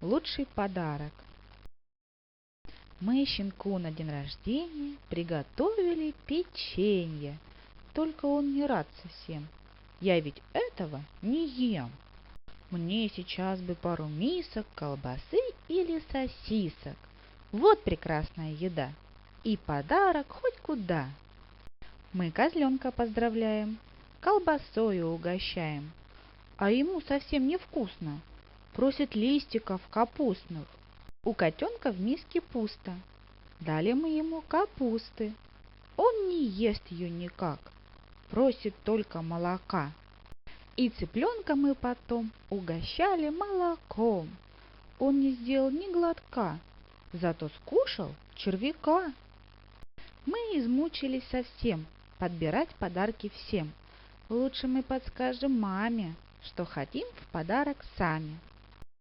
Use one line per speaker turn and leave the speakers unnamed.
Лучший подарок. Мы щенку на день рождения приготовили печенье. Только он не рад совсем. Я ведь этого не ем. Мне сейчас бы пару мисок колбасы или сосисок. Вот прекрасная еда. И подарок хоть куда. Мы козленка поздравляем, колбасою угощаем. А ему совсем невкусно. Просит листиков капустных. У котенка в миске пусто. Дали мы ему капусты. Он не ест ее никак. Просит только молока. И цыпленка мы потом угощали молоком. Он не сделал ни глотка, зато скушал червяка. Мы измучились совсем подбирать подарки всем. Лучше мы подскажем маме, что хотим в подарок сами.